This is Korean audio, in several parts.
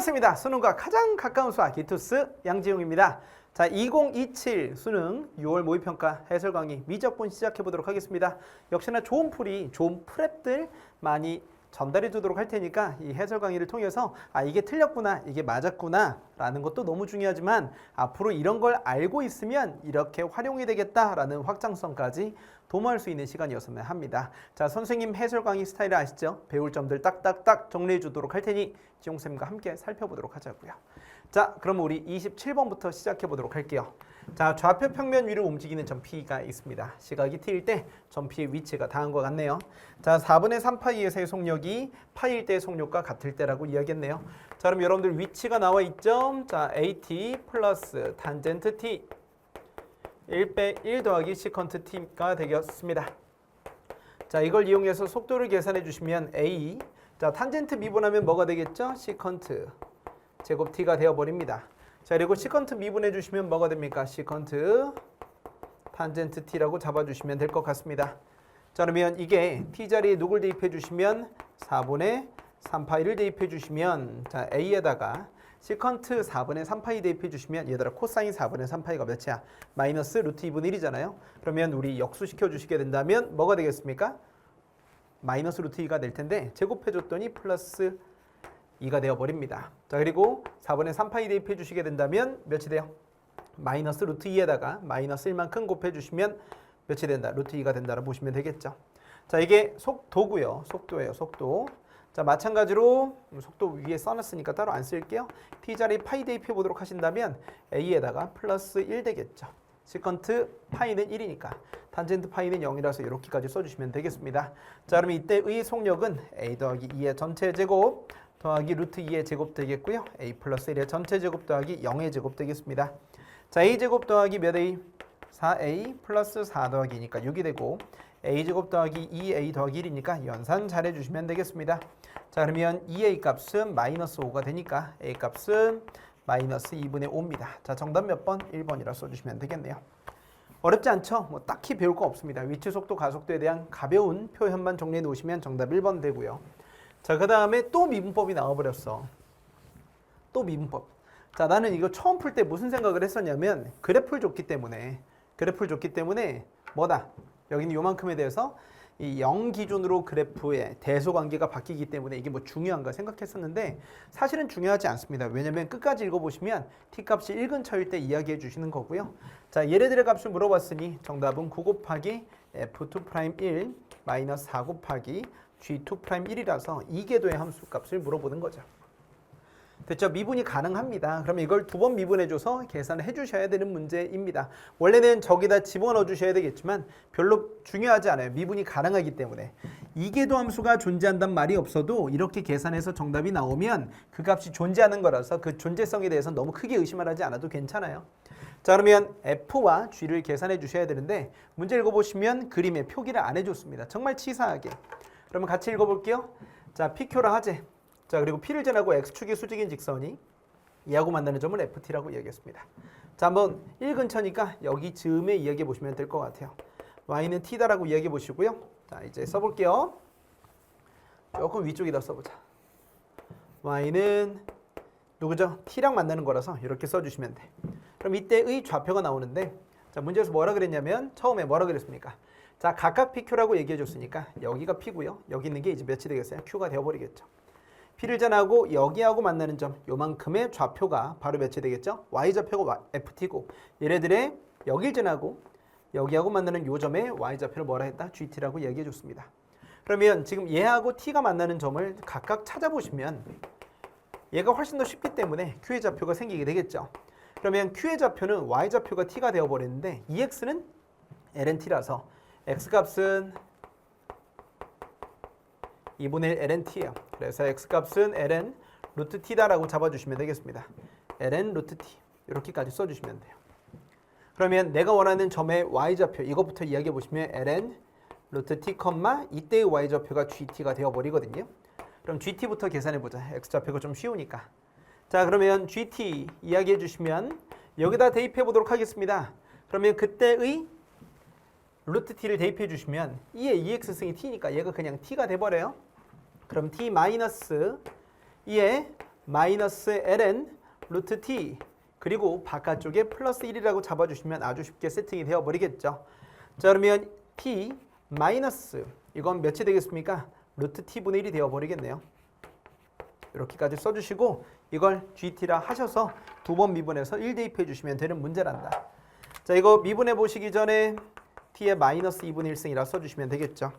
반갑습니다. 수능과 가장 가까운 수학 기투스 양지용입니다. 자, 2027 수능 6월 모의평가 해설 강의 미적분 시작해 보도록 하겠습니다. 역시나 좋은 풀이, 좋은 프랩들 많이 전달해 주도록 할 테니까 이 해설 강의를 통해서 이게 틀렸구나, 이게 맞았구나 라는 것도 너무 중요하지만 앞으로 이런 걸 알고 있으면 이렇게 활용이 되겠다라는 확장성까지 도모할 수 있는 시간이었으면 합니다. 자, 선생님 해설 강의 스타일 아시죠? 배울 점들 딱딱딱 정리해 주도록 할 테니 지용쌤과 함께 살펴보도록 하자고요. 자, 그럼 우리 27번부터 시작해 보도록 할게요. 자, 좌표 평면 위로 움직이는 점 P가 있습니다. 시각이 T일 때 점 P의 위치가 다음과 같네요. 자, 4분의 3파이에서의 속력이 파일 때의 속력과 같을 때라고 이야기했네요. 자, 그럼 여러분들 위치가 나와 있죠? 자, AT 플러스 탄젠트 T 1 더하기 시컨트 T가 되겠습니다. 자, 이걸 이용해서 속도를 계산해 주시면 A, 자, 탄젠트 미분하면 뭐가 되겠죠? 시컨트 제곱 T가 되어버립니다. 자, 그리고 시컨트 미분해 주시면 뭐가 됩니까? 시컨트 탄젠트 T라고 잡아주시면 될 것 같습니다. 자, 그러면 이게 T 자리에 누굴 대입해 주시면 4분의 3파이를 대입해 주시면 자, A에다가 시컨트 4분의 3파이 대입해 주시면 얘들아 코사인 4분의 3파이가 몇이야? 마이너스 루트 2분의 1이잖아요. 그러면 우리 역수시켜 주시게 된다면 뭐가 되겠습니까? 마이너스 루트 2가 될 텐데 제곱해 줬더니 플러스 2가 되어버립니다. 자, 그리고 4분의 3파이 대입해 주시게 된다면 몇이 돼요? 마이너스 루트 2에다가 마이너스 1만큼 곱해주시면 몇이 된다? 루트 2가 된다라고 보시면 되겠죠. 자, 이게 속도고요. 속도예요. 속도. 자, 마찬가지로 속도 위에 써놨으니까 따로 안 쓸게요. T자리 파이 대입해 보도록 하신다면 A에다가 플러스 1 되겠죠. 시컨트 파이는 1이니까 탄젠트 파이는 0이라서 이렇게까지 써주시면 되겠습니다. 자, 그러면 이때의 속력은 A 더하기 2의 전체 제곱 더하기 루트 2의 제곱 되겠고요. A 플러스 1의 전체 제곱 더하기 0의 제곱 되겠습니다. 자, A제곱 더하기 몇 A? 4A 플러스 4 더하기 2니까 6이 되고 A제곱 더하기 2A 더하기 1이니까 연산 잘 해주시면 되겠습니다. 자, 그러면 2A 값은 마이너스 5가 되니까 A 값은 마이너스 2분의 5입니다. 자, 정답 몇 번? 1번이라 써주시면 되겠네요. 어렵지 않죠? 뭐 딱히 배울 거 없습니다. 위치 속도, 가속도에 대한 가벼운 표현만 정리해 놓으시면 정답 1번 되고요. 자, 그 다음에 또 미분법이 나와버렸어. 또 미분법. 자, 나는 이거 처음 풀 때 무슨 생각을 했었냐면 그래프를 줬기 때문에 뭐다? 여기는 요만큼에 대해서 이 0 기준으로 그래프의 대소관계가 바뀌기 때문에 이게 뭐 중요한가 생각했었는데 사실은 중요하지 않습니다. 왜냐면 끝까지 읽어보시면 T값이 1근처일 때 이야기해 주시는 거고요. 자, 얘네들의 값을 물어봤으니 정답은 9 곱하기 F2'1 마이너스 4 곱하기 G2'1이라서 이계도의 함수 값을 물어보는 거죠. 됐죠? 미분이 가능합니다. 그러면 이걸 2번 미분해줘서 계산을 해주셔야 되는 문제입니다. 원래는 저기다 집어넣어 주셔야 되겠지만 별로 중요하지 않아요. 미분이 가능하기 때문에. 이계도 함수가 존재한다는 말이 없어도 이렇게 계산해서 정답이 나오면 그 값이 존재하는 거라서 그 존재성에 대해서 너무 크게 의심을 하지 않아도 괜찮아요. 자, 그러면 F와 G를 계산해 주셔야 되는데 문제 읽어보시면 그림에 표기를 안 해줬습니다. 정말 치사하게. 그러면 같이 읽어볼게요. 자, PQ라 하재. 자, 그리고 P를 지나고 X축의 수직인 직선이 이하고 만나는 점을 FT라고 이야기했습니다. 자, 한번 1 근처니까 여기 즈음에 이야기해 보시면 될 것 같아요. Y는 T다라고 이야기해 보시고요. 자, 이제 써볼게요. 조금 위쪽에다 써보자. Y는 누구죠? T랑 만나는 거라서 이렇게 써주시면 돼. 그럼 이때의 좌표가 나오는데 자, 문제에서 뭐라 그랬냐면 처음에 뭐라 그랬습니까? 자, 각각 PQ라고 얘기해 줬으니까 여기가 P고요. 여기 있는 게 이제 몇이 되겠어요? Q가 되어버리겠죠. P를 전하고 여기하고 만나는 점 요만큼의 좌표가 바로 몇이 되겠죠? Y좌표가 FT고 얘네들의 여길 전하고 여기하고 만나는 요 점의 Y좌표를 뭐라 했다? GT라고 얘기해 줬습니다. 그러면 지금 얘하고 T가 만나는 점을 각각 찾아보시면 얘가 훨씬 더 쉽기 때문에 Q의 좌표가 생기게 되겠죠. 그러면 Q의 좌표는 Y좌표가 T가 되어버렸는데 EX는 LNT라서 X값은 2분의 1 LNT예요. 그래서 X값은 LN 루트 T다라고 잡아주시면 되겠습니다. LN 루트 T 이렇게까지 써주시면 돼요. 그러면 내가 원하는 점의 Y좌표 이것부터 이야기해 보시면 LN 루트 T, 이때의 Y좌표가 GT가 되어버리거든요. 그럼 GT부터 계산해보자. X좌표가 좀 쉬우니까. 자, 그러면 GT 이야기해 주시면 여기다 대입해 보도록 하겠습니다. 그러면 그때의 루트 T를 대입해 주시면 2의 2X승이 T니까 얘가 그냥 T가 돼버려요. 그럼 T 마이너스 2의 마이너스 ln 루트 t 그리고 바깥쪽에 플러스 1이라고 잡아주시면 아주 쉽게 세팅이 되어버리겠죠. 자, 그러면 t 마이너스 이건 몇이 되겠습니까? 루트 t분의 1이 되어버리겠네요. 이렇게까지 써주시고 이걸 gt라 하셔서 두 번 미분해서 1 대입해 주시면 되는 문제란다. 자, 이거 미분해 보시기 전에 t의 마이너스 2분의 1승이라 써주시면 되겠죠.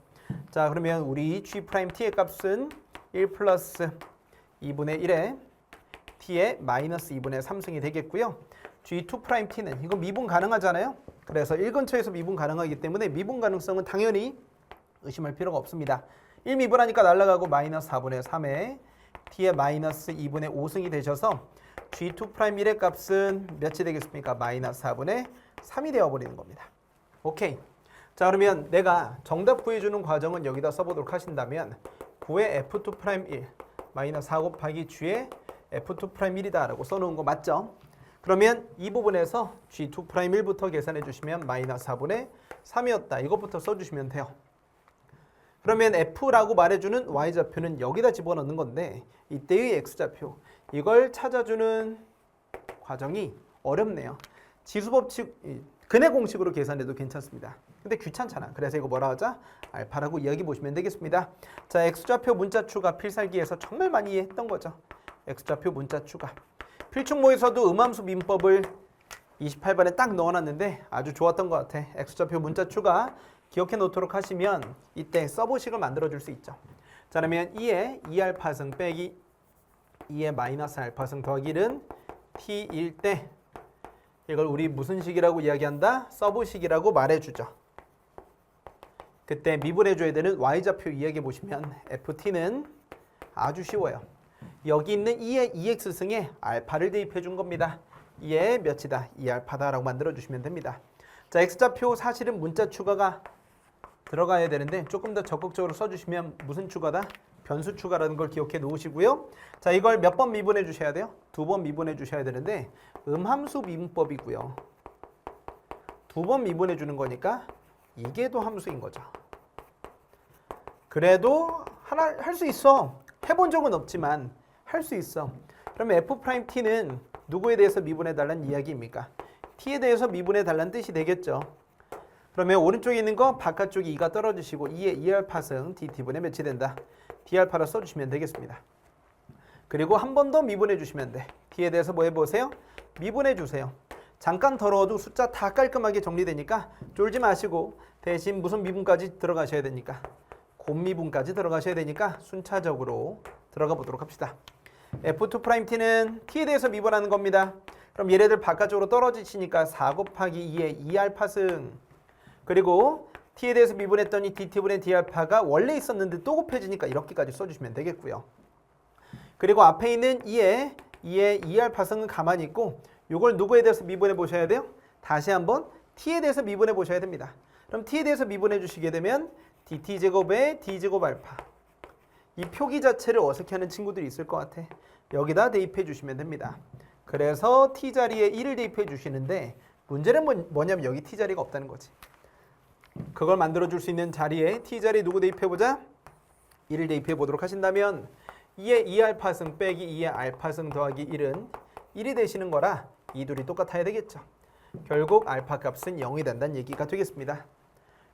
자, 그러면 우리 g't의 값은 1 플러스 2분의 1에 t의 마이너스 2분의 3승이 되겠고요. g2't는 이거 미분 가능하잖아요. 그래서 1 근처에서 미분 가능하기 때문에 미분 가능성은 당연히 의심할 필요가 없습니다. 1 미분하니까 날아가고 마이너스 4분의 3에 t의 마이너스 2분의 5승이 되셔서 g2'1의 값은 몇이 되겠습니까? 마이너스 4분의 3이 되어버리는 겁니다. 오케이. 자, 그러면 내가 정답 구해주는 과정은 여기다 써보도록 하신다면 9의 f2'1 마이너스 4 곱하기 g의 f2'1이다 라고 써놓은 거 맞죠? 그러면 이 부분에서 g2'1부터 계산해 주시면 마이너스 4분의 3이었다. 이것부터 써주시면 돼요. 그러면 f라고 말해주는 y좌표는 여기다 집어넣는 건데 이때의 x좌표 이걸 찾아주는 과정이 어렵네요. 지수법칙 근해 공식으로 계산해도 괜찮습니다. 근데 귀찮잖아. 그래서 이거 뭐라 하자? 알파라고 이야기 보시면 되겠습니다. 자, x좌표 문자 추가 필살기에서 정말 많이 했던 거죠. x좌표 문자 추가. 필충모에서도 음함수 민법을 28번에 딱 넣어놨는데 아주 좋았던 것 같아. x좌표 문자 추가 기억해 놓도록 하시면 이때 서브식을 만들어줄 수 있죠. 자, 그러면 2의 2알파승 빼기 2의 마이너스 알파승 더하기 1은 t일 때 이걸 우리 무슨 식이라고 이야기한다? 서브식이라고 말해주죠. 그때 미분해줘야 되는 y좌표 이야기해 보시면 ft는 아주 쉬워요. 여기 있는 2의 2x승에 알파를 대입해 준 겁니다. 2의 몇이다? 2알파다라고 만들어주시면 됩니다. 자, x좌표 사실은 문자 추가가 들어가야 되는데 조금 더 적극적으로 써주시면 무슨 추가다? 변수 추가라는 걸 기억해 놓으시고요. 자, 이걸 몇 번 미분해 주셔야 돼요? 2번 미분해 주셔야 되는데 음함수 미분법이고요. 2번 미분해 주는 거니까 이게 도 함수인 거죠. 그래도 하나 할 수 있어. 해본 적은 없지만 할 수 있어. 그러면 f't는 누구에 대해서 미분해 달라는 이야기입니까? t에 대해서 미분해 달라는 뜻이 되겠죠. 그러면 오른쪽에 있는 거 바깥쪽에 2가 떨어지시고 2의 2알파승 dt분의 몇이 된다? d알파로 써주시면 되겠습니다. 그리고 한 번 더 미분해 주시면 돼. t에 대해서 뭐 해보세요? 미분해 주세요. 잠깐 더러워도 숫자 다 깔끔하게 정리되니까 쫄지 마시고 대신 무슨 미분까지 들어가셔야 되니까 곱미분까지 들어가셔야 되니까 순차적으로 들어가 보도록 합시다. f2't는 t에 대해서 미분하는 겁니다. 그럼 얘네들 바깥쪽으로 떨어지시니까 4 곱하기 2의 2알파승 그리고 t에 대해서 미분했더니 dt분의 d알파가 원래 있었는데 또 곱해지니까 이렇게까지 써주시면 되겠고요. 그리고 앞에 있는 2의 2알파승은 가만히 있고 이걸 누구에 대해서 미분해 보셔야 돼요? 다시 한번 t에 대해서 미분해 보셔야 됩니다. 그럼 t에 대해서 미분해 주시게 되면 dt제곱에 d제곱 알파 이 표기 자체를 어색해하는 친구들이 있을 것 같아. 여기다 대입해 주시면 됩니다. 그래서 t자리에 1을 대입해 주시는데 문제는 뭐냐면 여기 t자리가 없다는 거지. 그걸 만들어줄 수 있는 자리에 t자리에 누구 대입해보자? 1을 대입해 보도록 하신다면 2의 2알파승 빼기 2의 알파승 더하기 1은 1이 되시는 거라 이 둘이 똑같아야 되겠죠. 결국 알파 값은 0이 된다는 얘기가 되겠습니다.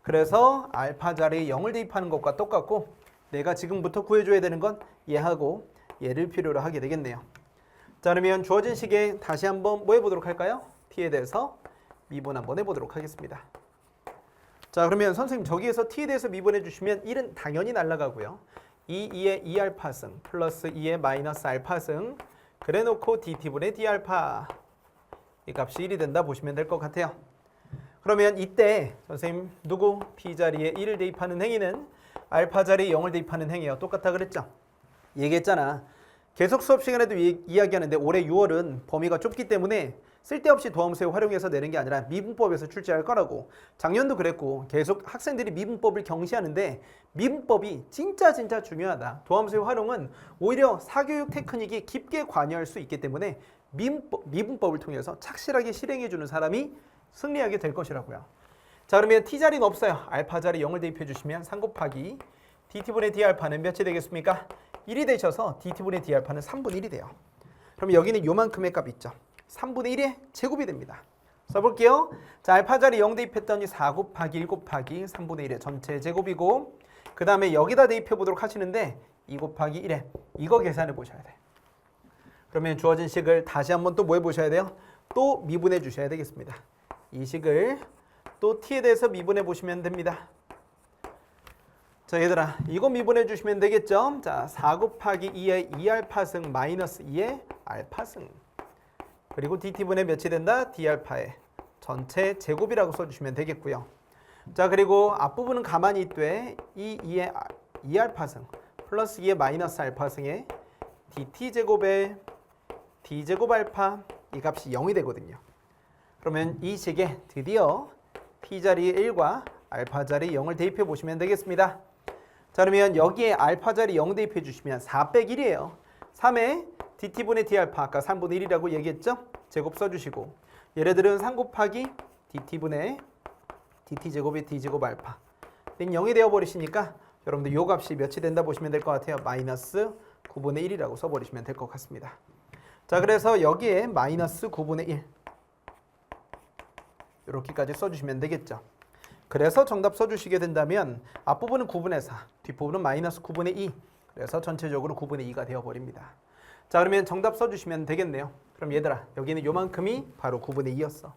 그래서 알파 자리에 0을 대입하는 것과 똑같고 내가 지금부터 구해줘야 되는 건 얘하고 얘를 필요로 하게 되겠네요. 자, 그러면 주어진 식에 다시 한번 뭐 해보도록 할까요? t에 대해서 미분 한번 해보도록 하겠습니다. 자, 그러면 선생님 저기에서 t에 대해서 미분해 주시면 1은 당연히 날아가고요. 2의 2알파승 플러스 2의 마이너스 알파승 그래 놓고 dt분의 d알파 이 값이 1이 된다 보시면 될 것 같아요. 그러면 이때 선생님 누구 t자리에 1을 대입하는 행위는 알파 자리에 0을 대입하는 행위와 똑같다 그랬죠? 얘기했잖아. 계속 수업 시간에도 이야기하는데 올해 6월은 범위가 좁기 때문에 쓸데없이 도함수에 활용해서 내는 게 아니라 미분법에서 출제할 거라고. 작년도 그랬고 계속 학생들이 미분법을 경시하는데 미분법이 진짜 중요하다. 도함수의 활용은 오히려 사교육 테크닉이 깊게 관여할 수 있기 때문에 미분법을 통해서 착실하게 실행해주는 사람이 승리하게 될 것이라고요. 자, 그러면 t자리는 없어요. 알파 자리 0을 대입해 주시면 3 곱하기 dt분의 d알파는 몇이 되겠습니까? 1이 되셔서 dt분의 d알파는 3분의 1이 돼요. 그럼 여기는 요만큼의 값 있죠. 3분의 1의 제곱이 됩니다. 써볼게요. 자, 알파 자리 0 대입했더니 4 곱하기 1 곱하기 3분의 1의 전체 제곱이고, 그 다음에 여기다 대입해 보도록 하시는데 2 곱하기 1에 이거 계산해 보셔야 돼. 그러면 주어진 식을 다시 한번 또 뭐 해보셔야 돼요? 또 미분해 주셔야 되겠습니다. 이 식을 또 t에 대해서 미분해 보시면 됩니다. 자, 얘들아, 이거 미분해 주시면 되겠죠? 자, 4 곱하기 2의 2알파승 마이너스 2의 알파승, 그리고 dt분의 몇이 된다? d알파의 전체 제곱이라고 써주시면 되겠고요. 자, 그리고 앞부분은 가만히 있되 이 2의 2알파승 플러스 2의 마이너스 알파승의 dt제곱의 d제곱 알파, 이 값이 0이 되거든요. 그러면 이 식에 드디어 t자리에 1과 알파 자리에 0을 대입해 보시면 되겠습니다. 자, 그러면 여기에 알파 자리 0 대입해 주시면 4 빼기 1이에요. 3에 dt분의 d알파, 아까 3분의 1이라고 얘기했죠? 제곱 써주시고, 얘네들은 3 곱하기 dt분의 dt제곱의 d제곱 알파, 0이 되어버리시니까 여러분들 요 값이 몇이 된다 보시면 될 것 같아요. 마이너스 9분의 1이라고 써버리시면 될 것 같습니다. 자, 그래서 여기에 마이너스 9분의 1 이렇게까지 써주시면 되겠죠. 그래서 정답 써주시게 된다면 앞부분은 9분의 4, 뒷부분은 마이너스 9분의 2, 그래서 전체적으로 9분의 2가 되어버립니다. 자, 그러면 정답 써주시면 되겠네요. 그럼 얘들아, 여기는 요만큼이 바로 9분의 2였어.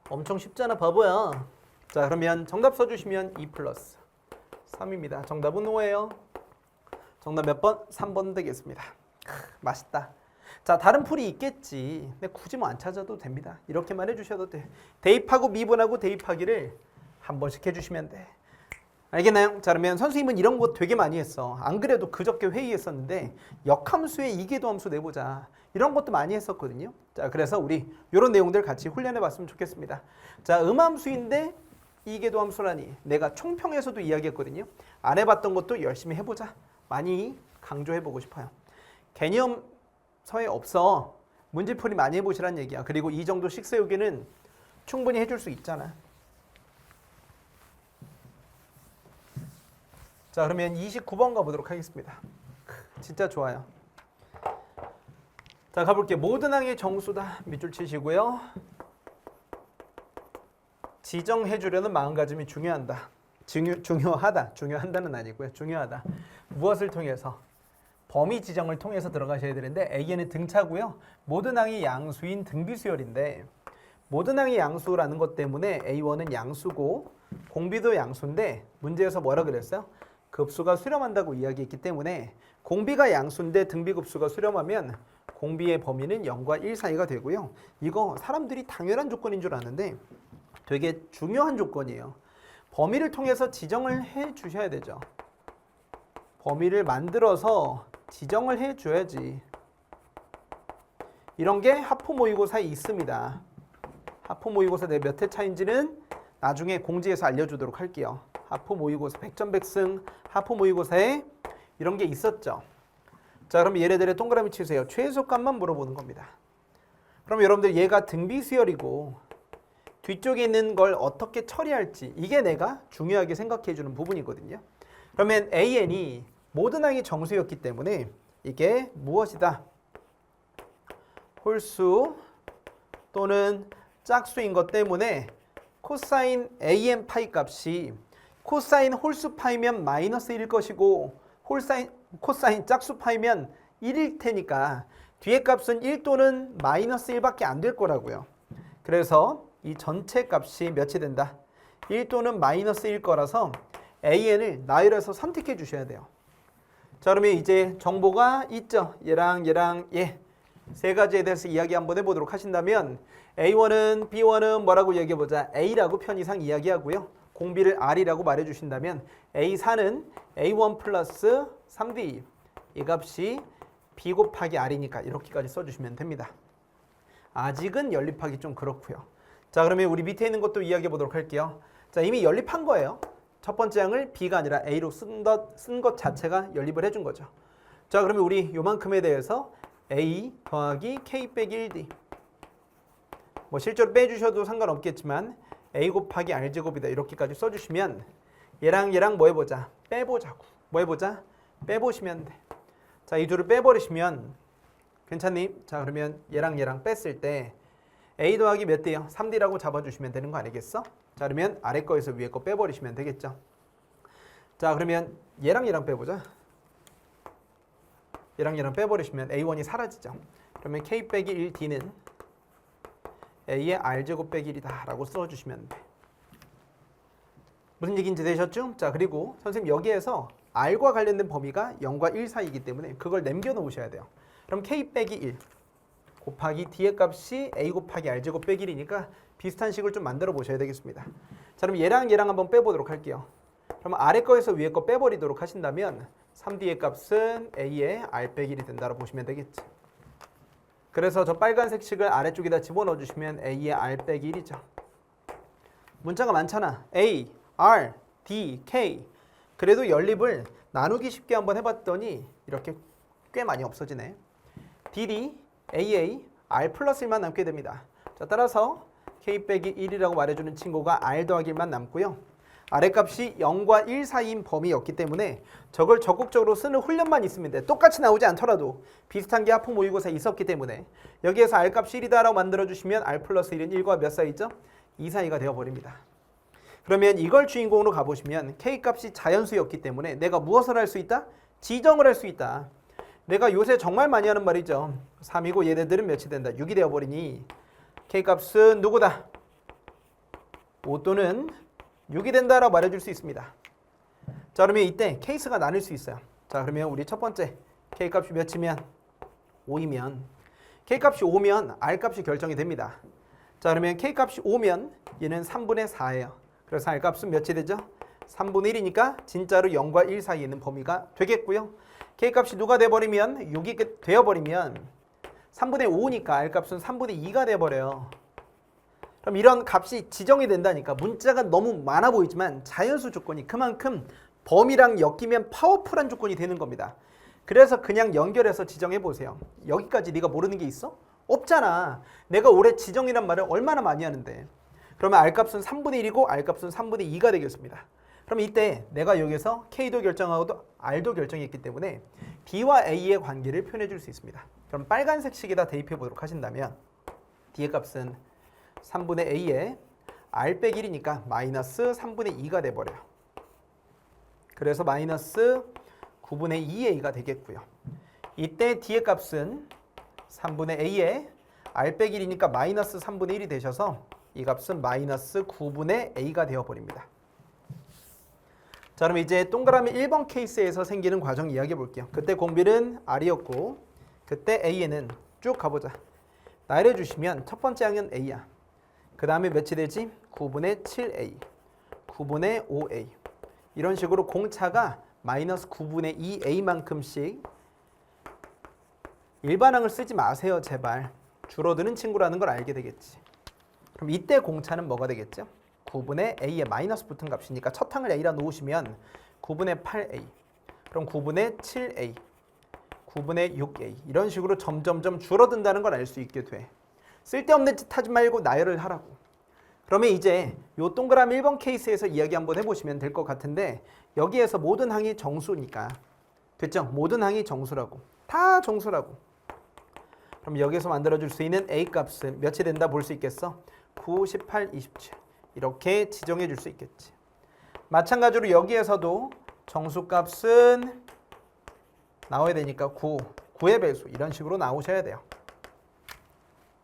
엄청 쉽잖아, 바보야. 자, 그러면 정답 써주시면 2 플러스 3입니다. 정답은 5예요. 정답 몇 번? 3번 되겠습니다. 맛있다. 자, 다른 풀이 있겠지. 근데 굳이 뭐 안 찾아도 됩니다. 이렇게만 해주셔도 돼. 대입하고 미분하고 대입하기를 한 번씩 해주시면 돼. 알겠나요? 자, 그러면 선생님은 이런 거 되게 많이 했어. 안 그래도 그저께 회의했었는데 역함수의 이계도함수 내보자, 이런 것도 많이 했었거든요. 자, 그래서 우리 이런 내용들 같이 훈련해 봤으면 좋겠습니다. 자, 음함수인데 이계도함수라니 내가 총평에서도 이야기했거든요. 안 해봤던 것도 열심히 해보자, 많이 강조해보고 싶어요. 개념서에 없어. 문제풀이 많이 해보시란 얘기야. 그리고 이 정도 식 세우기는 충분히 해줄 수 있잖아. 자, 그러면 29번 가보도록 하겠습니다. 진짜 좋아요. 자, 가볼게요. 모든 항의 정수다. 밑줄 치시고요. 지정해 주려는 마음가짐이 중요하다. 중요한다는 아니고요. 중요하다. 무엇을 통해서? 범위 지정을 통해서 들어가셔야 되는데 A에는 등차고요. 모든 항이 양수인 등비수열인데, 모든 항이 양수라는 것 때문에 A1은 양수고 공비도 양수인데 문제에서 뭐라 그랬어요? 급수가 수렴한다고 이야기했기 때문에 공비가 양수인데 등비급수가 수렴하면 공비의 범위는 0과 1 사이가 되고요. 이거 사람들이 당연한 조건인 줄 아는데 되게 중요한 조건이에요. 범위를 통해서 지정을 해 주셔야 되죠. 범위를 만들어서 지정을 해 줘야지. 이런 게 하프 모의고사에 있습니다. 하프 모의고사 내 몇 회 차인지는 나중에 공지에서 알려주도록 할게요. 하프 모의고사 100점 100승 하프 모의고사에 이런 게 있었죠. 자, 그럼 얘네들의 동그라미 치세요. 최소값만 물어보는 겁니다. 그럼 여러분들 얘가 등비수열이고 뒤쪽에 있는 걸 어떻게 처리할지, 이게 내가 중요하게 생각해 주는 부분이거든요. 그러면 AN이 모든 항이 정수였기 때문에 이게 무엇이다? 홀수 또는 짝수인 것 때문에 코사인 AN 파이 값이 코사인 홀수 파이면 마이너스 1일 것이고 코사인 짝수 파이면 1일 테니까 뒤에 값은 1 또는 마이너스 1밖에 안 될 거라고요. 그래서 이 전체 값이 몇이 된다? 1 또는 마이너스 1일 거라서 AN을 나열해서 선택해 주셔야 돼요. 자, 그러면 이제 정보가 있죠. 얘랑 얘 세 가지에 대해서 이야기 한번 해보도록 하신다면 A1은 B1은 뭐라고 얘기해보자. A라고 편의상 이야기하고요. 공비를 R이라고 말해주신다면 A4는 A1 플러스 3D, 이 값이 B 곱하기 R이니까 이렇게까지 써주시면 됩니다. 아직은 연립하기 좀 그렇고요. 자, 그러면 우리 밑에 있는 것도 이야기해 보도록 할게요. 자, 이미 연립한 거예요. 첫 번째 항을 B가 아니라 A로 쓴 것 자체가 연립을 해준 거죠. 자, 그러면 우리 요만큼에 대해서 A 더하기 K 빼기 1D, 뭐 실제로 빼주셔도 상관없겠지만 A 곱하기 R제곱이다 이렇게까지 써주시면 얘랑 뭐 해보자? 빼보자고. 뭐 해보자? 빼보시면 돼. 자, 이 둘을 빼버리시면 괜찮니? 자, 그러면 얘랑 얘랑 뺐을 때 A 더하기 몇 대요? 3D라고 잡아주시면 되는 거 아니겠어? 자, 그러면 아래 거에서 위에 거 빼버리시면 되겠죠. 자, 그러면 얘랑 얘랑 빼보자. 얘랑 얘랑 빼버리시면 A1이 사라지죠. 그러면 K 빼기 1D는 A의 R제곱 빼기 1이다 라고 써주시면 돼. 무슨 얘기인지 되셨죠? 자, 그리고 선생님 여기에서 R과 관련된 범위가 0과 1 사이이기 때문에 그걸 남겨놓으셔야 돼요. 그럼 K 빼기 1 곱하기 D의 값이 A 곱하기 R제곱 빼기 1이니까 비슷한 식을 좀 만들어 보셔야 되겠습니다. 자, 그럼 얘랑 얘랑 한번 빼보도록 할게요. 그럼 아래 거에서 위에 거 빼버리도록 하신다면 3D의 값은 A의 R 빼기 1이 된다고 보시면 되겠죠. 그래서 저 빨간색 식을 아래쪽에다 집어넣어 주시면 A의 R 빼기 1이죠. 문자가 많잖아. A, R, D, K. 그래도 연립을 나누기 쉽게 한번 해봤더니 이렇게 꽤 많이 없어지네. DD, AA, R 플러스 1만 남게 됩니다. 자, 따라서 K 빼기 1이라고 말해주는 친구가 R 더하기 1만 남고요. 아래값이 0과 1 사이인 범위였기 때문에 저걸 적극적으로 쓰는 훈련만 있으면 돼. 똑같이 나오지 않더라도 비슷한 게 하프 모의고사에 있었기 때문에 여기에서 R값이 1이다라고 만들어주시면 R 플러스 1은 1과 몇 사이죠? 2 사이가 되어버립니다. 그러면 이걸 주인공으로 가보시면 K값이 자연수였기 때문에 내가 무엇을 할 수 있다? 지정을 할 수 있다. 내가 요새 정말 많이 하는 말이죠. 3이고 얘네들은 몇이 된다? 6이 되어버리니 K값은 누구다? 5 또는 6이 된다라고 말해줄 수 있습니다. 자, 그러면 이때 케이스가 나눌 수 있어요. 자, 그러면 우리 첫 번째 K값이 몇이면 5이면 K값이 5면 R값이 결정이 됩니다. 자, 그러면 K값이 5면 얘는 3분의 4예요. 그래서 R값은 몇이 되죠? 3분의 1이니까 진짜로 0과 1 사이에 있는 범위가 되겠고요. K값이 누가 돼버리면 6이 되어버리면 3분의 5니까 R값은 3분의 2가 돼버려요. 그럼 이런 값이 지정이 된다니까 문자가 너무 많아 보이지만 자연수 조건이 그만큼 범위랑 엮이면 파워풀한 조건이 되는 겁니다. 그래서 그냥 연결해서 지정해 보세요. 여기까지 네가 모르는 게 있어? 없잖아. 내가 올해 지정이란 말을 얼마나 많이 하는데. 그러면 R값은 3분의 1이고 R값은 3분의 2가 되겠습니다. 그럼 이때 내가 여기서 K도 결정하고 R도 결정했기 때문에 D와 A의 관계를 표현해 줄 수 있습니다. 그럼 빨간색 식에다 대입해 보도록 하신다면 D의 값은 3분의 A에 R 빼기 1이니까 마이너스 3분의 2가 돼버려요. 그래서 마이너스 9분의 2A가 되겠고요. 이때 D의 값은 3분의 A에 R 빼기 1이니까 마이너스 3분의 1이 되셔서 이 값은 마이너스 9분의 A가 되어버립니다. 자, 그럼 이제 동그라미 1번 케이스에서 생기는 과정 이야기해 볼게요. 그때 공비는 R이었고 그때 A에는 쭉 가보자. 나열해 주시면 첫 번째 항은 A야. 그 다음에 몇이 되지? 9분의 7A, 9분의 5A 이런 식으로 공차가 마이너스 9분의 2A만큼씩 일반항을 쓰지 마세요 제발. 줄어드는 친구라는 걸 알게 되겠지. 그럼 이때 공차는 뭐가 되겠죠? 9분의 A에 마이너스 붙은 값이니까 첫 항을 A라 놓으시면 9분의 8A 그럼 9분의 7A 9분의 6A 이런 식으로 점점점 줄어든다는 걸 알 수 있게 돼. 쓸데없는 짓 하지 말고 나열을 하라고. 그러면 이제 요 동그라미 1번 케이스에서 이야기 한번 해보시면 될 것 같은데 여기에서 모든 항이 정수니까 됐죠? 모든 항이 정수라고. 다 정수라고. 그럼 여기서 만들어줄 수 있는 A값은 몇이 된다 볼 수 있겠어? 9, 18, 27 이렇게 지정해 줄 수 있겠지. 마찬가지로 여기에서도 정수값은 나와야 되니까 9, 9의 배수 이런 식으로 나오셔야 돼요.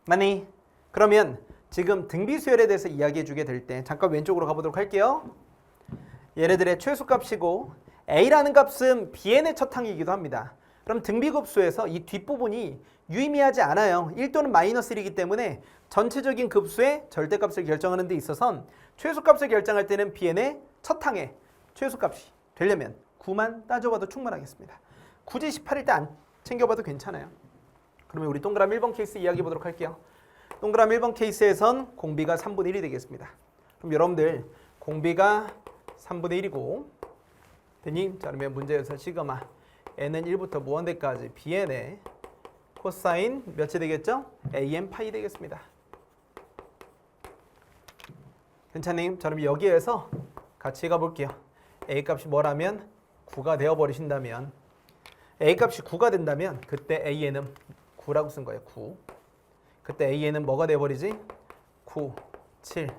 맞니? 그러면 지금 등비수열에 대해서 이야기해 주게 될 때 잠깐 왼쪽으로 가보도록 할게요. 얘네들의 최소값이고 A라는 값은 Bn의 첫 항이기도 합니다. 그럼 등비급수에서 이 뒷부분이 유의미하지 않아요. 1 또는 마이너스 1이기 때문에 전체적인 급수의 절대값을 결정하는 데 있어서 최소값을 결정할 때는 Bn의 첫 항의 최소값이 되려면 9만 따져봐도 충분하겠습니다. 굳이 18일 때 안 챙겨봐도 괜찮아요. 그러면 우리 동그라미 1번 케이스 이야기해 보도록 할게요. 동그라미 1번 케이스에선 공비가 3분의 1이 되겠습니다. 그럼 여러분들 공비가 3분의 1이고 되니? 자, 그러면 문제에서 시그마 n은 1부터 무한대까지 bn의 코사인 몇이 되겠죠? an 파이 되겠습니다. 괜찮니? 자, 그럼 여기에서 같이 가볼게요. a 값이 뭐라면 9가 되어버리신다면 A 값이 9가 된다면 그때 AN은 9라고 쓴 거예요. 9. 그때 AN은 뭐가 돼버리지? 9, 7,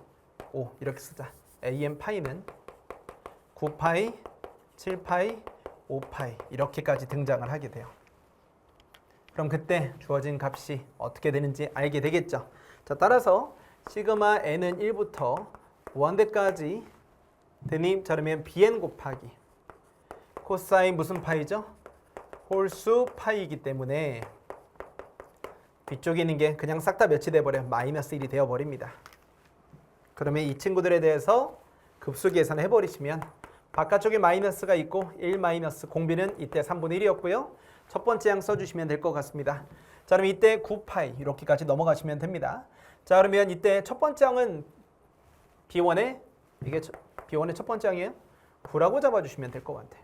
5 이렇게 쓰자. AN 파이는 9파이, 7파이, 5파이 이렇게까지 등장을 하게 돼요. 그럼 그때 주어진 값이 어떻게 되는지 알게 되겠죠. 자, 따라서 시그마 n은 1부터 무한대까지 되니 자르면 bn 곱하기 코사인 무슨 파이죠? 홀수 파이이기 때문에 뒤쪽에 있는 게 그냥 싹 다 몇이 돼버려요. 마이너스 1이 되어버립니다. 그러면 이 친구들에 대해서 급수 계산을 해버리시면 바깥쪽에 마이너스가 있고 1 마이너스 공비는 이때 3분의 1이었고요. 첫 번째 양 써주시면 될 것 같습니다. 자, 그럼 이때 9파이 이렇게까지 넘어가시면 됩니다. 자, 그러면 이때 첫 번째 양은 B1의 이게 B1의 첫 번째 양이에요. 9라고 잡아주시면 될 것 같아요.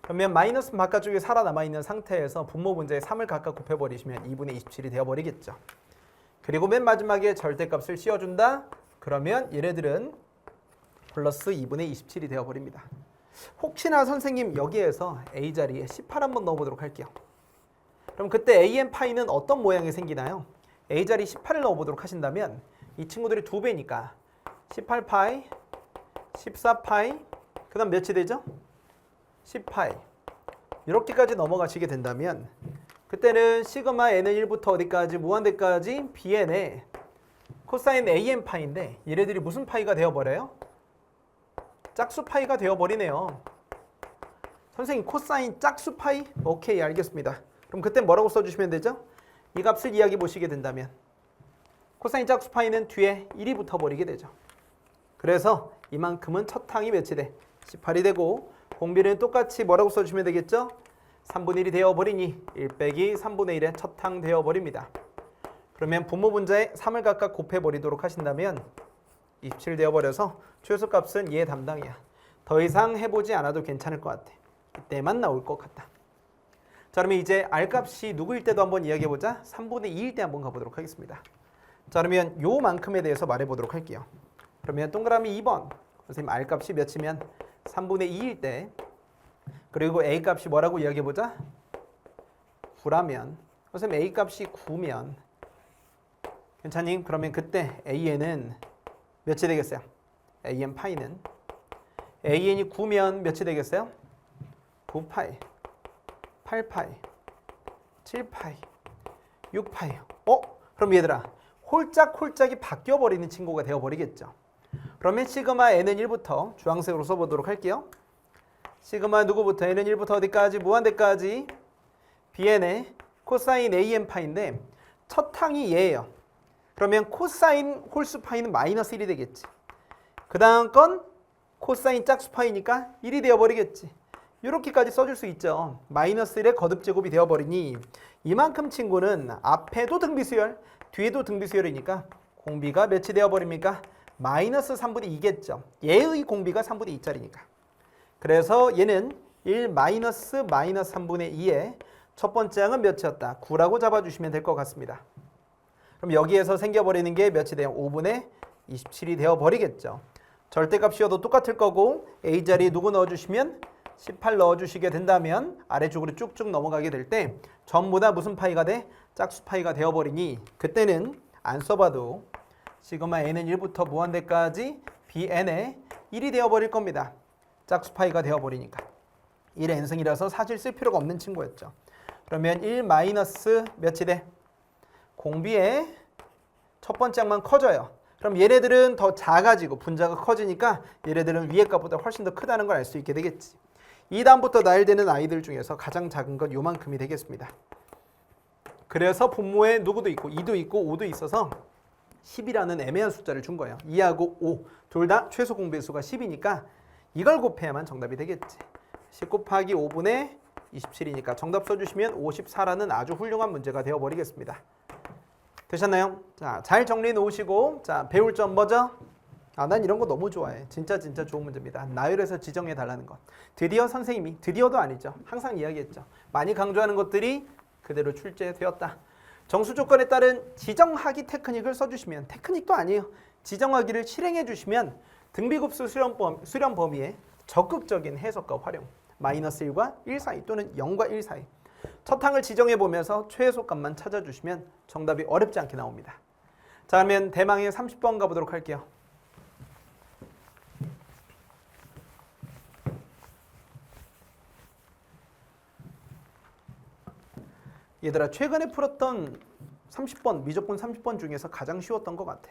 그러면 마이너스 바깥쪽에 살아남아있는 상태에서 분모 분자에 3을 각각 곱해버리시면 2분의 27이 되어버리겠죠. 그리고 맨 마지막에 절대값을 씌워준다. 그러면 얘네들은 플러스 2분의 27이 되어버립니다. 혹시나 선생님 여기에서 A자리에 18 한번 넣어보도록 할게요. 그럼 그때 AN 파이는 어떤 모양이 생기나요? A자리 18을 넣어보도록 하신다면 이 친구들이 2배니까 18파이, 14파이, 그 다음 몇이 되죠? 10파이 이렇게까지 넘어가시게 된다면 그때는 시그마 n은 1부터 어디까지? 무한대까지 bn의 코사인 an 파이인데 얘네들이 무슨 파이가 되어버려요? 짝수 파이가 되어버리네요. 선생님 코사인 짝수 파이? 오케이, 알겠습니다. 그럼 그때 뭐라고 써주시면 되죠? 이 값을 이야기 보시게 된다면 코사인 짝수 파이는 뒤에 1이 붙어버리게 되죠. 그래서 이만큼은 첫 항이 몇이 돼? 18이 되고 공비는 똑같이 뭐라고 써주시면 되겠죠? 3분의 1이 되어버리니 1 빼기 3분의 1의 첫 항 되어버립니다. 그러면 분모 분자에 3을 각각 곱해버리도록 하신다면 27 되어버려서 최소값은 얘 담당이야. 더 이상 해보지 않아도 괜찮을 것 같아. 이때만 나올 것 같다. 자, 그러면 이제 R값이 누구일 때도 한번 이야기해보자. 3분의 2일 때 한번 가보도록 하겠습니다. 자, 그러면 요만큼에 대해서 말해보도록 할게요. 그러면 동그라미 2번 선생님 R값이 몇이면 3분의 2일 때 그리고 A값이 뭐라고 이야기해보자. 9라면 선생님 A값이 9면 괜찮니? 그러면 그때 AN은 몇이 되겠어요? AN 파이는 AN이 9면 몇이 되겠어요? 9파이, 8파이, 7파이, 6파이. 그럼 얘들아 홀짝홀짝이 바뀌어버리는 친구가 되어버리겠죠. 그러면 시그마 n은 1부터 주황색으로 써보도록 할게요. 시그마 누구부터? n은 1부터 어디까지? 무한대까지 bn의 코사인 an 파인데 첫 항이 얘예요. 그러면 코사인 홀수 파이는 마이너스 1이 되겠지. 그 다음 건 코사인 짝수 파이니까 1이 되어버리겠지. 이렇게까지 써줄 수 있죠. 마이너스 1의 거듭제곱이 되어버리니 이만큼 친구는 앞에도 등비수열, 뒤에도 등비수열이니까 공비가 몇이 되어버립니까? 마이너스 3분의 2겠죠. 얘의 공비가 3분의 2짜리니까. 그래서 얘는 1 마이너스 3분의 2의 첫 번째 항은 몇이었다? 9라고 잡아주시면 될 것 같습니다. 그럼 여기에서 생겨버리는 게 몇이 돼요? 5분의 27이 되어버리겠죠. 절대값이어도 똑같을 거고 A자리에 누구 넣어주시면 18 넣어주시게 된다면 아래쪽으로 쭉쭉 넘어가게 될 때 전부 다 무슨 파이가 돼? 짝수 파이가 되어버리니 그때는 안 써봐도 시그마 n은 1부터 무한대까지 bn의 1이 되어버릴 겁니다. 짝수 파이가 되어버리니까 1의 n승이라서 사실 쓸 필요가 없는 친구였죠. 그러면 1 마이너스 몇이 돼? 공비의 첫 번째 항만 커져요. 그럼 얘네들은 더 작아지고 분자가 커지니까 얘네들은 위에 값보다 훨씬 더 크다는 걸 알 수 있게 되겠지. 이 다음부터 나열되는 아이들 중에서 가장 작은 건 요만큼이 되겠습니다. 그래서 분모에 누구도 있고 2도 있고 5도 있어서 10이라는 애매한 숫자를 준 거예요. 2하고 5 둘 다 최소 공배수가 10이니까 이걸 곱해야만 정답이 되겠지. 10 곱하기 5분의 27이니까 정답 써주시면 54라는 아주 훌륭한 문제가 되어버리겠습니다. 되셨나요? 자, 잘 정리해 놓으시고 자, 배울 점 뭐죠? 난 이런 거 너무 좋아해. 진짜 좋은 문제입니다. 나열해서 지정해 달라는 것. 드디어 선생님이, 드디어도 아니죠. 항상 이야기했죠. 많이 강조하는 것들이 그대로 출제되었다. 정수 조건에 따른 지정하기 테크닉을 써주시면, 테크닉도 아니에요. 지정하기를 실행해 주시면 등비급수 수렴 범위에 적극적인 해석과 활용, 마이너스 1과 1 사이 또는 0과 1 사이 첫 항을 지정해 보면서 최소값만 찾아주시면 정답이 어렵지 않게 나옵니다. 자, 그러면 대망의 30번 가보도록 할게요. 얘들아, 최근에 풀었던 30번, 미적분 30번 중에서 가장 쉬웠던 것 같아.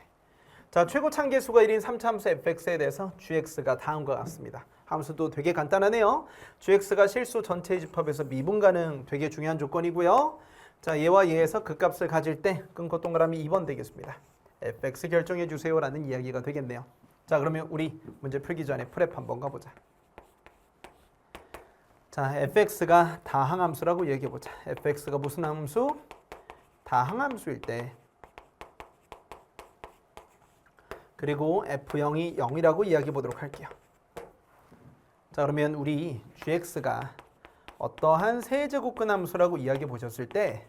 자, 최고 참계수가 1인 3차 함수 fx에 대해서 gx가 다음과 같습니다. 함수도 되게 간단하네요. gx가 실수 전체의 집합에서 미분 가능, 되게 중요한 조건이고요. 자, 얘와 얘에서 그 값을 가질 때 끊고 동그라미 2번 되겠습니다. fx 결정해 주세요라는 이야기가 되겠네요. 자, 그러면 우리 문제 풀기 전에 프렙 한번 가보자. 자, fx가 다항함수라고 얘기해보자. fx가 무슨 함수? 다항함수일 때, 그리고 f0이 0이라고 이야기해보도록 할게요. 자, 그러면 우리 gx가 어떠한 세제곱근 함수라고 이야기해보셨을 때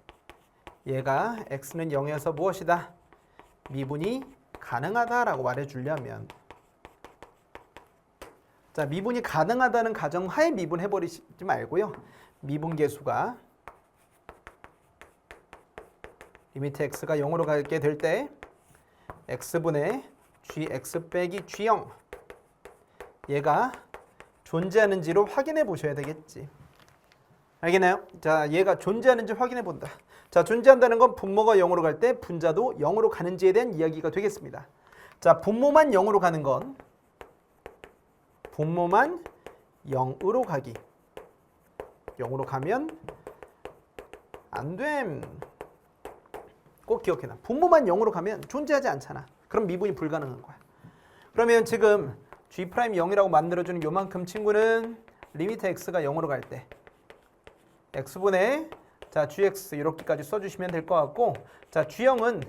얘가 x는 0에서 무엇이다? 미분이 가능하다라고 말해주려면, 자, 미분이 가능하다는 가정하에 미분해버리지 말고요. 미분계수가 리미트 x가 0으로 가게 될 때 x분의 gx 빼기 g0 얘가 존재하는지로 확인해 보셔야 되겠지. 알겠나요? 자, 얘가 존재하는지 확인해 본다. 자, 존재한다는 건 분모가 0으로 갈 때 분자도 0으로 가는지에 대한 이야기가 되겠습니다. 자, 분모만 0으로 가는 건 분모만 0으로 가기. 0으로 가면 안 됨. 꼭 기억해놔. 분모만 0으로 가면 존재하지 않잖아. 그럼 미분이 불가능한 거야. 그러면 지금 G'0이라고 만들어주는 요만큼 친구는 리미트 x가 0으로 갈 때 x분의 자 gx 이렇게까지 써주시면 될 것 같고, 자 g0은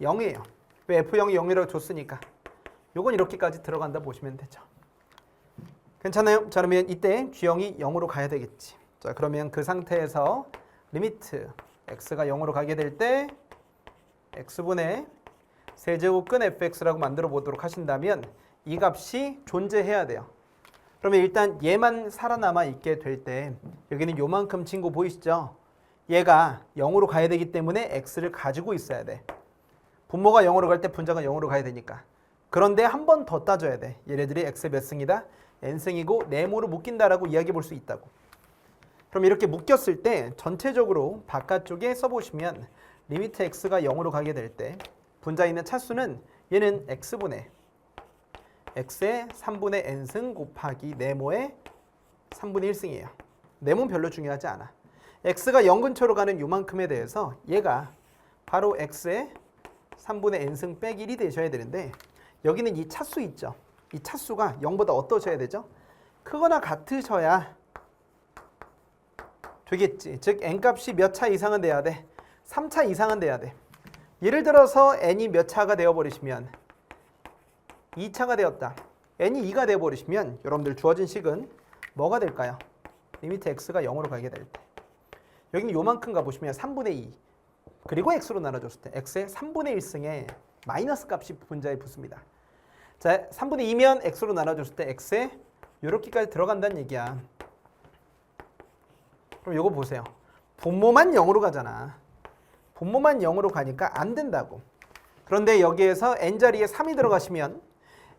0이에요. 왜 f0이 0이라고 줬으니까. 요건 이렇게까지 들어간다 보시면 되죠. 괜찮아요? 자, 그러면 이때 g0이 0으로 가야 되겠지. 자, 그러면 그 상태에서 리미트 x가 0으로 가게 될 때 x분의 세제곱근 fx라고 만들어 보도록 하신다면 이 값이 존재해야 돼요. 그러면 일단 얘만 살아남아 있게 될 때 여기는 요만큼 친구 보이시죠? 얘가 0으로 가야 되기 때문에 x를 가지고 있어야 돼. 분모가 0으로 갈 때 분자가 0으로 가야 되니까. 그런데 한 번 더 따져야 돼. 얘네들이 x 몇 승이다? n승이고 네모로 묶인다라고 이야기해 볼 수 있다고. 그럼 이렇게 묶였을 때 전체적으로 바깥쪽에 써보시면 리미트 x가 0으로 가게 될 때 분자에 있는 차수는 얘는 x분의 x의 3분의 n승 곱하기 네모의 3분의 1승이에요. 네모는 별로 중요하지 않아. x가 0 근처로 가는 요만큼에 대해서 얘가 바로 x의 3분의 n승 빼기 1이 되셔야 되는데 여기는 이 차수 있죠. 이 차수가 0보다 어떠셔야 되죠? 크거나 같으셔야 되겠지. 즉 n값이 몇 차 이상은 돼야 돼? 3차 이상은 돼야 돼. 예를 들어서 n이 몇 차가 되어버리시면 2차가 되었다. n이 2가 되어버리시면 여러분들 주어진 식은 뭐가 될까요? 리미트 x가 0으로 가게 될 때 여기는 요만큼 가보시면 3분의 2 그리고 x로 나눠줬을 때 x의 3분의 1승에 마이너스 값이 분자에 붙습니다. 자, 3분의 2면 x로 나눠줬을 때 x에 요렇게까지 들어간다는 얘기야. 그럼 요거 보세요. 분모만 0으로 가잖아. 분모만 0으로 가니까 안 된다고. 그런데 여기에서 n자리에 3이 들어가시면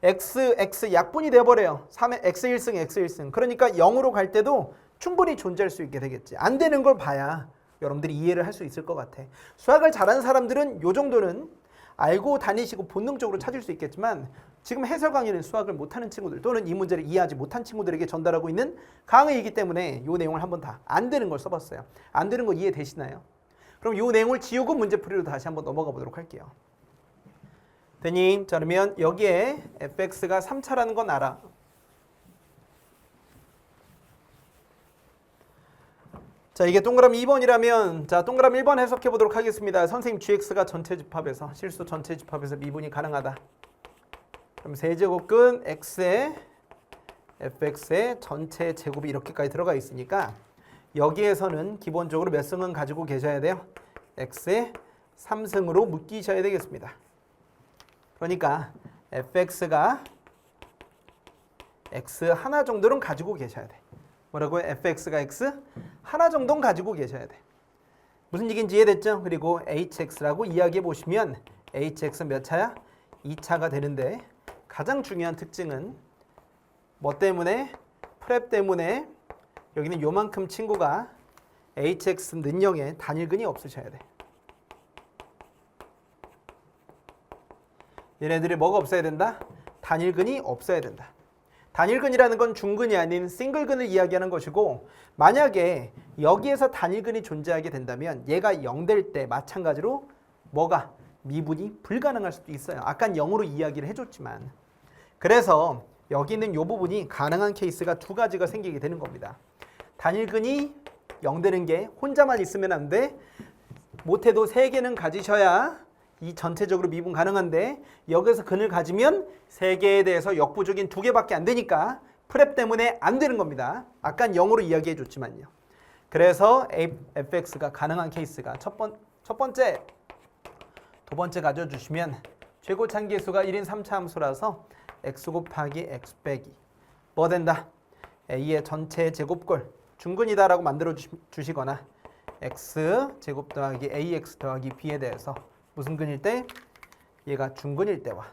x 약분이 되어버려요. 3의 x 1승, x 1승. 그러니까 0으로 갈 때도 충분히 존재할 수 있게 되겠지. 안 되는 걸 봐야 여러분들이 이해를 할 수 있을 것 같아. 수학을 잘하는 사람들은 요 정도는 알고 다니시고 본능적으로 찾을 수 있겠지만 지금 해설 강의는 수학을 못하는 친구들 또는 이 문제를 이해하지 못한 친구들에게 전달하고 있는 강의이기 때문에 이 내용을 한번 다 안 되는 걸 써봤어요. 안 되는 거 이해되시나요? 그럼 이 내용을 지우고 문제풀이로 다시 한번 넘어가 보도록 할게요. 대님, 자 그러면 여기에 fx가 3차라는 건 알아. 자, 이게 동그라미 2번이라면 자 동그라미 1번 해석해 보도록 하겠습니다. 선생님 gx가 전체 집합에서 실수 전체 집합에서 미분이 가능하다. 그럼 세제곱근 x의 fx의 전체 제곱이 이렇게까지 들어가 있으니까 여기에서는 기본적으로 몇 승은 가지고 계셔야 돼요? x의 3승으로 묶이셔야 되겠습니다. 그러니까 fx가 x 하나 정도는 가지고 계셔야 돼. 뭐라고요? fx가 x 하나 정도는 가지고 계셔야 돼. 무슨 얘기인지 이해됐죠? 그리고 hx라고 이야기해 보시면 hx는 몇 차야? 2차가 되는데 가장 중요한 특징은 뭐 때문에? 프렙 때문에 여기는 요만큼 친구가 hx 는영에 단일근이 없으셔야 돼. 얘네들이 뭐가 없어야 된다? 단일근이 없어야 된다. 단일근이라는 건 중근이 아닌 싱글근을 이야기하는 것이고 만약에 여기에서 단일근이 존재하게 된다면 얘가 0 될 때 마찬가지로 뭐가? 미분이 불가능할 수도 있어요. 아까 0으로 이야기를 해줬지만 그래서 여기 있는 이 부분이 가능한 케이스가 두 가지가 생기게 되는 겁니다. 단일근이 0 되는 게 혼자만 있으면 안 돼. 못해도 3개는 가지셔야 이 전체적으로 미분 가능한데 여기서 근을 가지면 3개에 대해서 역부족인 2개밖에 안 되니까 프렙 때문에 안 되는 겁니다. 아까 0으로 이야기해 줬지만요. 그래서 fx가 가능한 케이스가 첫 번째, 두 번째 가져주시면 최고 참기수가 1인 3차 함수라서 x 곱하기 x 빼기 뭐 된다? a의 전체 제곱골 중근이다라고 만들어 주시거나 x 제곱 더하기 ax 더하기 b에 대해서 무슨 근일 때? 얘가 중근일 때와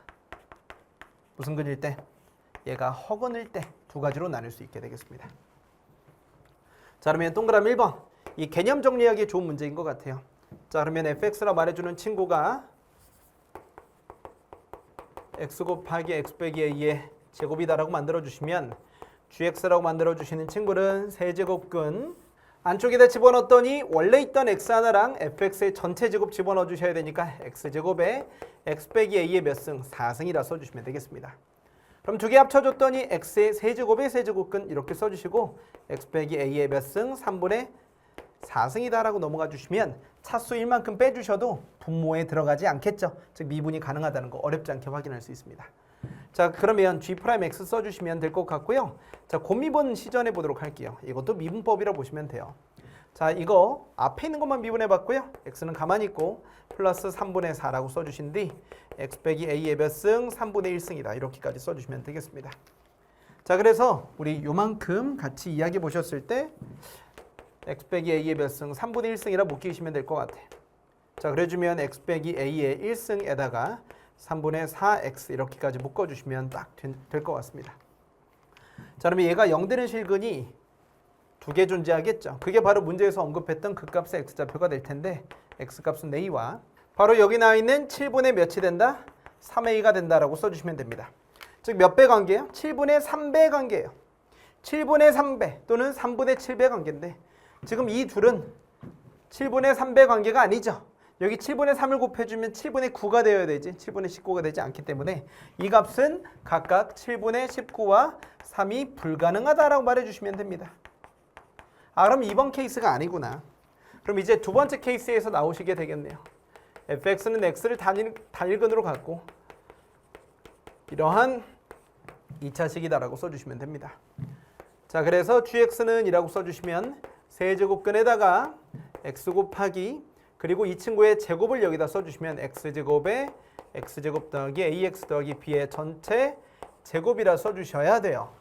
무슨 근일 때? 얘가 허근일 때 두 가지로 나눌 수 있게 되겠습니다. 자, 그러면 동그라미 1번. 이 개념 정리하기 좋은 문제인 것 같아요. 자, 그러면 fx라 말해주는 친구가 x 곱하기 x 빼기 a의 제곱이다라고 만들어주시면 gx라고 만들어주시는 친구는 세제곱근 안쪽에다 집어넣었더니 원래 있던 x 하나랑 fx의 전체 제곱 집어넣어 주셔야 되니까 x제곱에 x 빼기 a의 몇 승? 4승이라 써주시면 되겠습니다. 그럼 두 개 합쳐줬더니 x의 세제곱의 세제곱근 이렇게 써주시고 x 빼기 a의 몇 승? 3분의 4승이다 라고 넘어가 주시면 차수 1만큼 빼주셔도 분모에 들어가지 않겠죠. 즉 미분이 가능하다는 거 어렵지 않게 확인할 수 있습니다. 자, 그러면 G'X 써주시면 될 것 같고요. 자, 곱미분 시전해 보도록 할게요. 이것도 미분법이라 보시면 돼요. 자, 이거 앞에 있는 것만 미분해 봤고요. X는 가만히 있고 플러스 3분의 4라고 써주신 뒤 X 빼기 A의 몇 승? 3분의 1승이다. 이렇게까지 써주시면 되겠습니다. 자, 그래서 우리 요만큼 같이 이야기해 보셨을 때 X 빼기 A의 몇 승? 3분의 1승이라 묶이시면 될 것 같아요. 자, 그래주면 X 빼기 A의 1승에다가 3분의 4x 이렇게까지 묶어주시면 딱 될 것 같습니다. 자, 그러면 얘가 0 되는 실근이 두 개 존재하겠죠. 그게 바로 문제에서 언급했던 극값의 x좌표가 될 텐데 x값은 a와 바로 여기 나와 있는 7분의 몇이 된다? 3a가 된다라고 써주시면 됩니다. 즉 몇 배 관계예요? 7분의 3배 관계예요. 7분의 3배 또는 3분의 7배 관계인데 지금 이 둘은 7분의 3배 관계가 아니죠. 여기 7분의 3을 곱해주면 7분의 9가 되어야 되지 7분의 19가 되지 않기 때문에 이 값은 각각 7분의 19와 3이 불가능하다라고 말해주시면 됩니다. 아, 그럼 이번 케이스가 아니구나. 그럼 이제 두 번째 케이스에서 나오시게 되겠네요. fx는 x를 단일근으로 갖고 이러한 2차식이다라고 써주시면 됩니다. 자, 그래서 gx는 이라고 써주시면 세제곱근에다가 x 곱하기 그리고 이 친구의 제곱을 여기다 써주시면 x제곱에 x제곱 더하기 ax 더하기 b의 전체 제곱이라 써주셔야 돼요.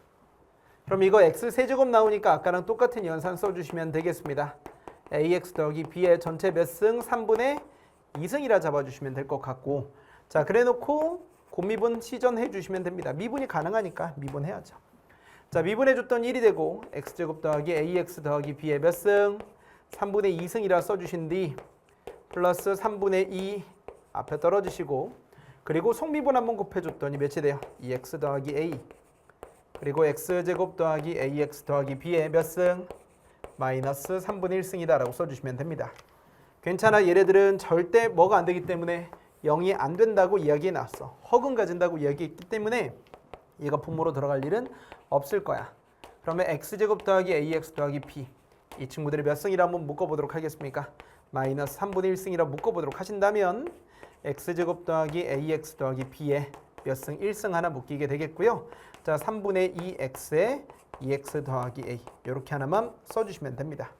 그럼 이거 x 세제곱 나오니까 아까랑 똑같은 연산 써주시면 되겠습니다. ax 더하기 b의 전체 몇 승? 3분의 2승이라 잡아주시면 될 것 같고 자, 그래놓고 곱미분 시전해 주시면 됩니다. 미분이 가능하니까 미분해야죠. 자, 미분해줬더니 1이 되고 x제곱 더하기 ax 더하기 b의 몇 승? 3분의 2승이라 써주신 뒤 플러스 3분의 2 앞에 떨어지시고 그리고 속미분 한번 곱해줬더니 몇이 돼요? 2x 더하기 a 그리고 x제곱 더하기 ax 더하기 b의 몇 승? 마이너스 3분의 1승이다 라고 써주시면 됩니다. 괜찮아. 얘네들은 절대 뭐가 안 되기 때문에 0이 안 된다고 이야기해 놨어. 허근 가진다고 이야기했기 때문에 얘가 분모로 들어갈 일은 없을 거야. 그러면 x제곱 더하기 ax 더하기 b 이 친구들이 몇 승이라 한번 묶어보도록 하겠습니까? 마이너스 3분의 1승이라 묶어보도록 하신다면 x제곱 더하기 ax 더하기 b에 몇 승? 1승 하나 묶이게 되겠고요. 자, 3분의 2x에 2x 더하기 a 이렇게 하나만 써주시면 됩니다.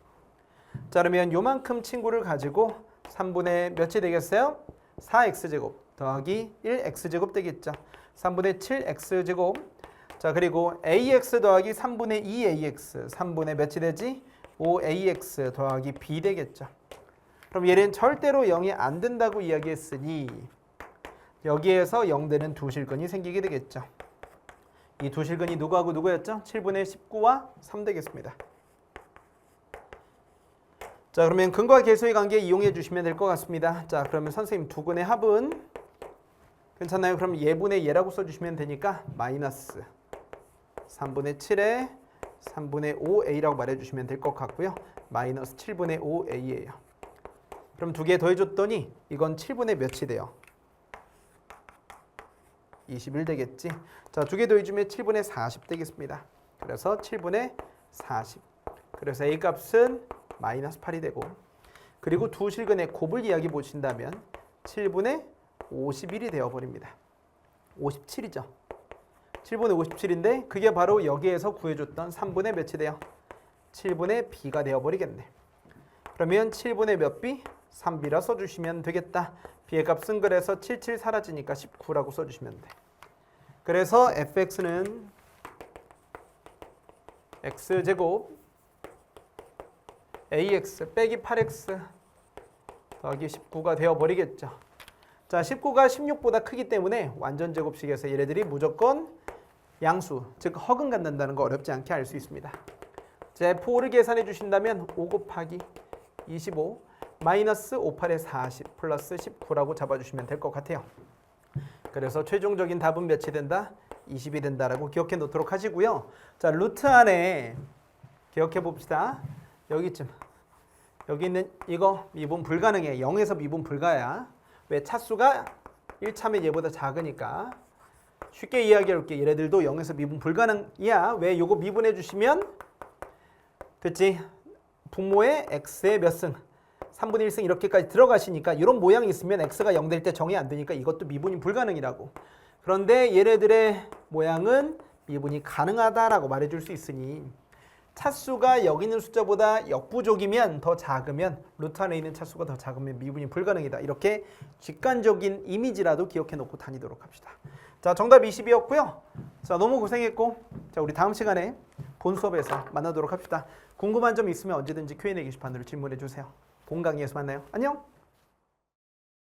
자, 그러면 요만큼 친구를 가지고 3분의 몇이 되겠어요? 4x제곱 더하기 1x제곱 되겠죠. 3분의 7x제곱 자, 그리고 ax 더하기 3분의 2ax 3분의 몇이 되지? 5ax 더하기 b 되겠죠. 그럼 얘는 절대로 0이 안 된다고 이야기했으니 여기에서 0 되는 두 실근이 생기게 되겠죠. 이 두 실근이 누구하고 누구였죠? 7분의 19와 3 되겠습니다. 자, 그러면 근과 계수의 관계 이용해 주시면 될 것 같습니다. 자, 그러면 선생님 두 근의 합은 괜찮나요? 그럼 예분의 예라고 써주시면 되니까 마이너스 3분의 7에 3분의 5a라고 말해주시면 될 것 같고요. 마이너스 7분의 5a예요. 그럼 두 개 더해줬더니 이건 7분의 몇이 돼요? 21 되겠지. 자, 두 개 더해주면 7분의 40 되겠습니다. 그래서 7분의 40. 그래서 a 값은 마이너스 8이 되고, 그리고 두 실근의 곱을 이야기 보신다면 7분의 51이 되어버립니다. 57이죠. 7분의 57인데 그게 바로 여기에서 구해줬던 3분의 몇이 돼요? 7분의 b가 되어버리겠네. 그러면 7분의 몇 b? 3b라 써주시면 되겠다. b의 값은 그래서 77 사라지니까 19라고 써주시면 돼. 그래서 fx는 x제곱 ax 빼기 8x 더하기 19가 되어버리겠죠. 자, 19가 16보다 크기 때문에 완전 제곱식에서 얘네들이 무조건 양수, 즉 허근 갖는다는 거 어렵지 않게 알 수 있습니다. 자, F5를 계산해 주신다면 5 곱하기 25 마이너스 5, 8에 40 플러스 19라고 잡아주시면 될 것 같아요. 그래서 최종적인 답은 몇이 된다? 20이 된다라고 기억해 놓도록 하시고요. 자, 루트 안에 기억해 봅시다. 여기쯤. 여기 있는 이거 미분 불가능해. 0에서 미분 불가야. 왜? 차수가 1차면 얘보다 작으니까. 쉽게 이야기해볼게. 얘네들도 0에서 미분 불가능이야. 왜? 요거 미분해 주시면 그치? 분모의 x의 몇 승? 3분의 1승 이렇게까지 들어가시니까 이런 모양이 있으면 x가 0 될 때 정이 안 되니까 이것도 미분이 불가능이라고. 그런데 얘네들의 모양은 미분이 가능하다라고 말해줄 수 있으니 차수가 여기 있는 숫자보다 역부족이면 더 작으면 루트 안에 있는 차수가 더 작으면 미분이 불가능이다. 이렇게 직관적인 이미지라도 기억해 놓고 다니도록 합시다. 자, 정답 20이었고요. 자, 너무 고생했고 자, 우리 다음 시간에 본 수업에서 만나도록 합시다. 궁금한 점 있으면 언제든지 Q&A 게시판으로 질문해 주세요. 본 강의에서 만나요. 안녕.